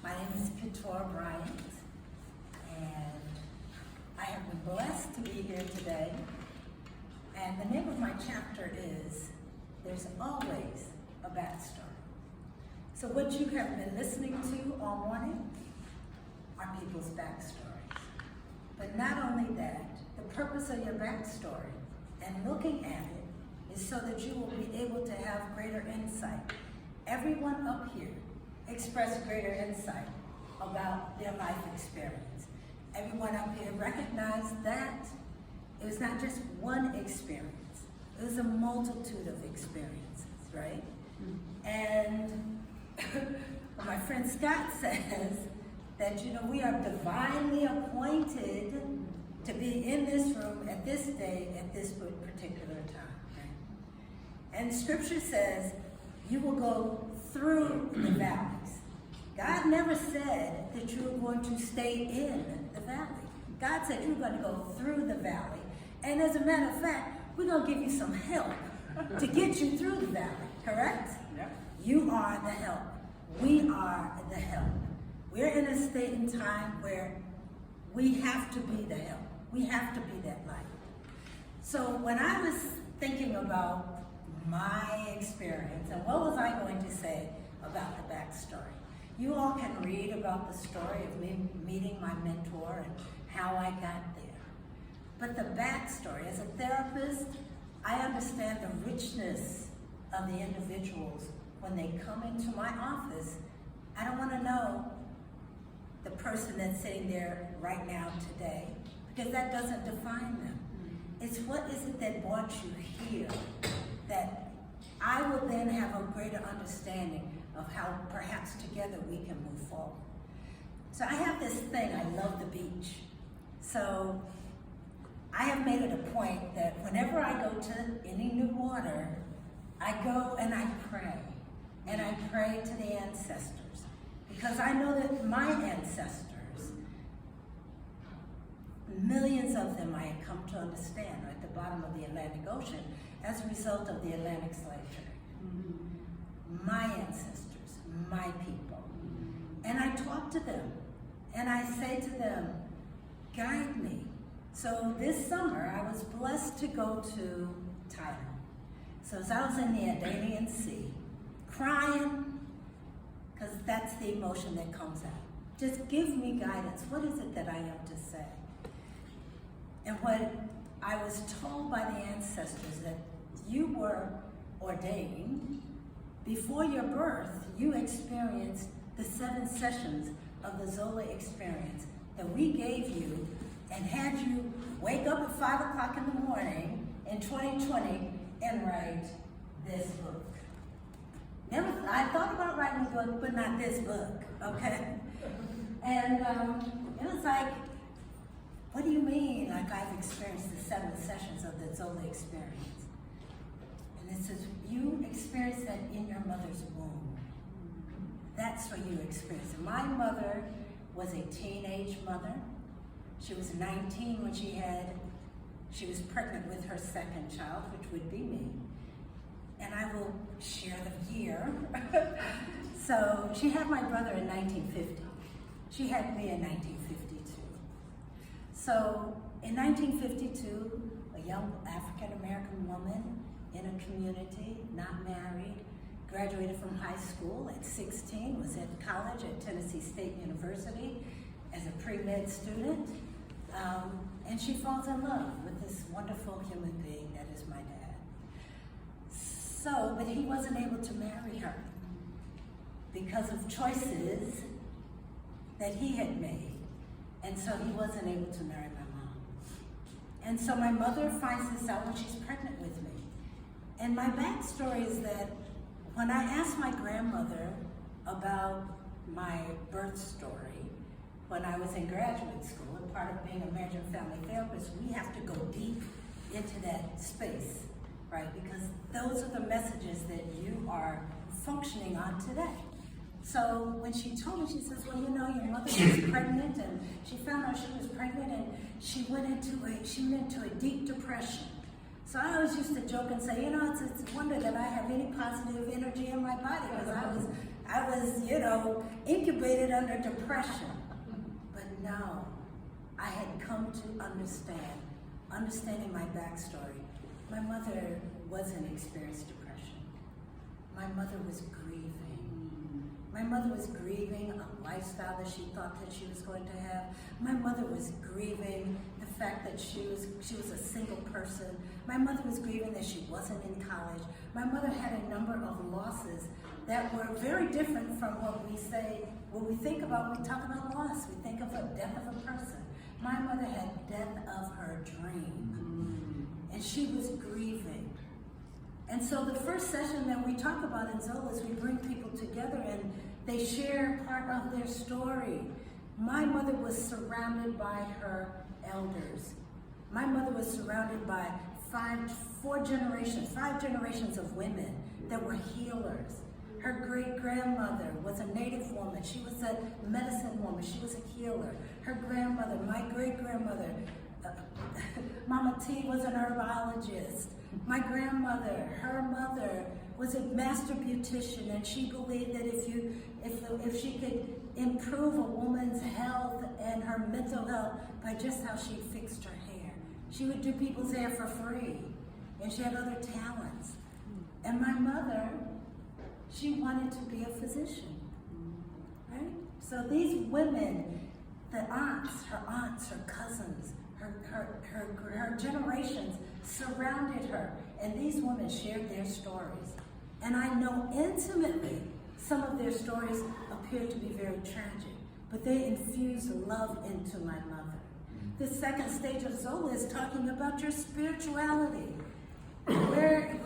My name is KATURAH BRYANT, and I have been blessed to be here today. And the name of my chapter is There's Always a Backstory. So what you have been listening to all morning are people's backstories. But not only that, the purpose of your backstory and looking at it is so that you will be able to have greater insight. Everyone up here expressed greater insight about their life experience. Everyone up here recognized that it was not just one experience, it was a multitude of experiences, right? Mm-hmm. And my friend Scott says that, we are divinely appointed to be in this room at this day, at this particular time. Right? And Scripture says you will go through the valleys. God never said that you were going to stay in the valley. God said you were going to go through the valley. And as a matter of fact, we're going to give you some help to get you through the valley, correct? Yep. You are the help. We are the help. We're in a state in time where we have to be the help. We have to be that light. So when I was thinking about my experience and what was I going to say about the backstory, you all can read about the story of me meeting my mentor and how I got there. But the backstory, as a therapist, I understand the richness of the individuals when they come into my office. I don't want to know the person that's sitting there right now today, because that doesn't define them. It's what is it that brought you here, that I will then have a greater understanding of how perhaps together we can move forward. So I have this thing, I love the beach. So I have made it a point that whenever I go to any new water, I go and I pray. And I pray to the ancestors. Because I know that my ancestors, millions of them I have come to understand are at the bottom of the Atlantic Ocean as a result of the Atlantic slave trade. Mm-hmm. My ancestors, my people. And I talk to them and I say to them, guide me. So this summer I was blessed to go to Thailand. So as I was in the Adanian Sea, crying, because that's the emotion that comes out. Just give me guidance. What is it that I am to say? And what I was told by the ancestors, that you were ordained before your birth. You experienced the 7 sessions of the ZOLA experience that we gave you and had you wake up at 5 o'clock in the morning in 2020 and write this book. I thought about writing a book, but not this book, okay? And it was like, what do you mean? Like, I've experienced the 7 sessions of the ZOLA experience. And it says, you experienced that in your mother's womb. That's what you experienced. My mother was a teenage mother. She was 19 when she was pregnant with her 2nd child, which would be me. And I will share the year. So she had my brother in 1950. She had me in 1952. So in 1952, a young African-American woman in a community, not married, graduated from high school at 16, was at college at Tennessee State University as a pre-med student. And she falls in love with this wonderful human being that is my dad. So, but he wasn't able to marry her because of choices that he had made. And so he wasn't able to marry my mom. And so my mother finds this out when she's pregnant with me. And my backstory is that when I asked my grandmother about my birth story, when I was in graduate school, and part of being a marriage and family therapist, we have to go deep into that space. Right, because those are the messages that you are functioning on today. So when she told me, she says, well, your mother was pregnant, and she found out she was pregnant, and she went into a deep depression. So I always used to joke and say, it's a wonder that I have any positive energy in my body, because I was I was, incubated under depression. But no, I had come to understanding my backstory. My mother wasn't experienced depression. My mother was grieving. My mother was grieving a lifestyle that she thought that she was going to have. My mother was grieving the fact that she was a single person. My mother was grieving that she wasn't in college. My mother had a number of losses that were very different from what we say, what we think about when we talk about loss. We think of a death of a person. My mother had death of her dream, and she was grieving. And so the first session that we talk about in ZOLA is we bring people together and they share part of their story. My mother was surrounded by her elders. My mother was surrounded by five generations of women that were healers. Her great-grandmother was a native woman. She was a medicine woman. She was a healer. Her grandmother, my great-grandmother, Mama T, was an herbologist. My grandmother, her mother, was a master beautician, and she believed that if she could improve a woman's health and her mental health by just how she fixed her hair, she would do people's hair for free, and she had other talents. And my mother, she wanted to be a physician, right? So these women, her aunts, her cousins, her generations surrounded her, and these women shared their stories. And I know intimately some of their stories appear to be very tragic, but they infused love into my mother. The second stage of ZOLA is talking about your spirituality. Where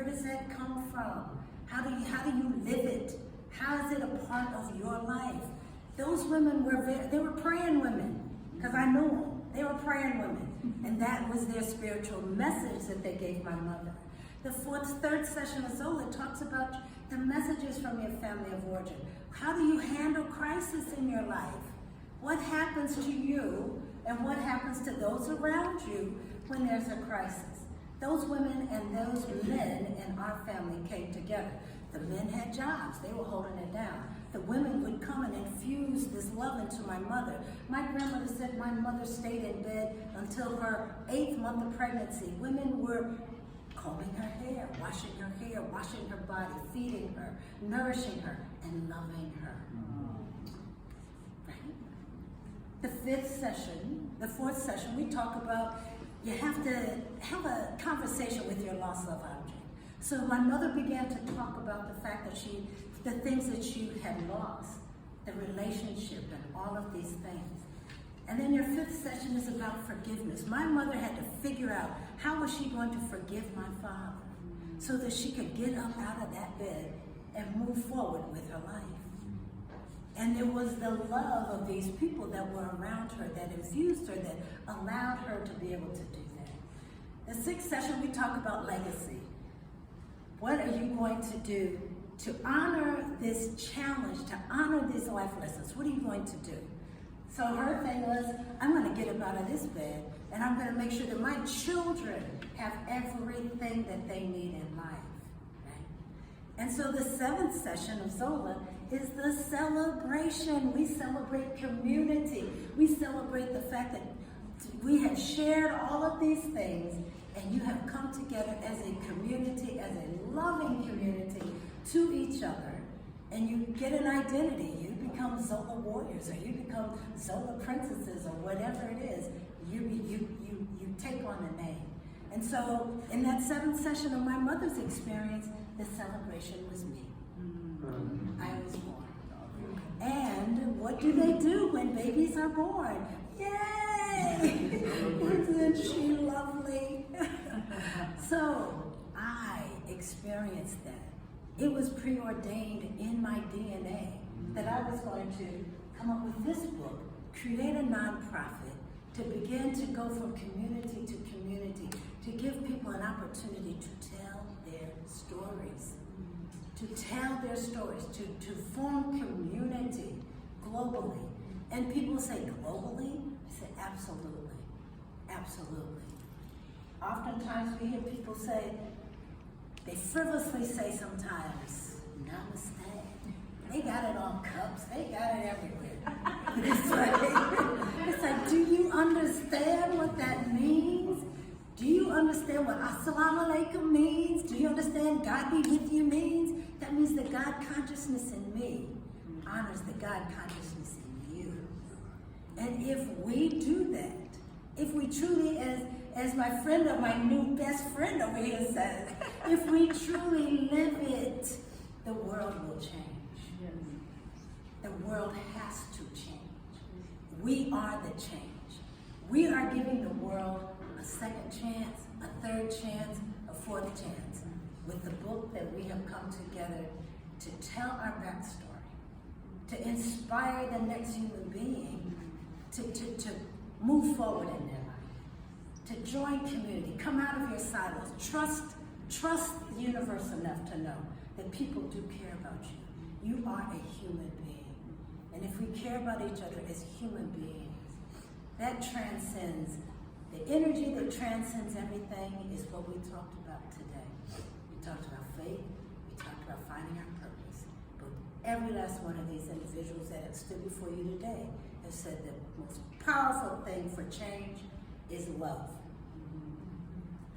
does that come from? How do you live it? How is it a part of your life? Those women they were praying women, because I knew them. They were praying women, and that was their spiritual message that they gave my mother. The third session of ZOLA talks about the messages from your family of origin. How do you handle crisis in your life? What happens to you, and what happens to those around you when there's a crisis? Those women and those men in our family came together. The men had jobs, they were holding it down. The women would come and infuse this love into my mother. My grandmother said my mother stayed in bed until her 8th month of pregnancy. Women were combing her hair, washing her body, feeding her, nourishing her, and loving her. Right? The fourth session, we talk about you have to have a conversation with your lost love object. So my mother began to talk about the fact that the things that she had lost, the relationship and all of these things. And then your fifth session is about forgiveness. My mother had to figure out how was she going to forgive my father so that she could get up out of that bed and move forward with her life. And there was the love of these people that were around her that infused her, that allowed her to be able to do that. The sixth session, we talk about legacy. What are you going to do to honor this challenge, to honor these life lessons? What are you going to do? So her thing was, I'm going to get up out of this bed, and I'm going to make sure that my children have everything that they need in life. Right? And so the seventh session of ZOLA is the celebration. We celebrate community. We celebrate the fact that we have shared all of these things, and you have come together as a community, as a loving community to each other, and you get an identity. You become ZOLA warriors, or you become ZOLA princesses, or whatever it is. You take on a name. And so in that seventh session of my mother's experience, the celebration was me. I was born. And what do they do when babies are born? Yay! Isn't she lovely? So I experienced that. It was preordained in my DNA that I was going to come up with this book, create a nonprofit, to begin to go from community to community, to give people an opportunity to tell their stories. To tell their stories, to form community globally. And people say, globally? I say, absolutely, absolutely. Oftentimes we hear people say, they frivolously say sometimes, namaste. They got it on cups. They got it everywhere. It's like, do you understand what that means? Do you understand what Assalamu Alaikum means? Do you understand God be with you means? That means the God consciousness in me honors the God consciousness in you. And if we do that, if we truly, as my friend of my new best friend over here says, if we truly live it, the world will change. The world has to change. We are the change. We are giving the world a second chance, a third chance, a fourth chance, with the book that we have come together to tell our backstory, to inspire the next human being to move forward in their life, to join community, come out of your silos, trust the universe enough to know that people do care about you. You are a human being. And if we care about each other as human beings, that transcends, the energy that transcends everything is what we talked about today. We talked about faith, we talked about finding our purpose. But every last one of these individuals that have stood before you today have said the most powerful thing for change is love.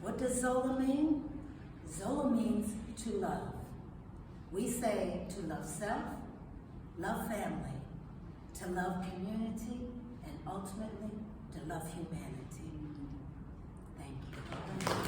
What does ZOLA mean? ZOLA means to love. We say to love self, love family, to love community, and ultimately to love humanity. Thank you.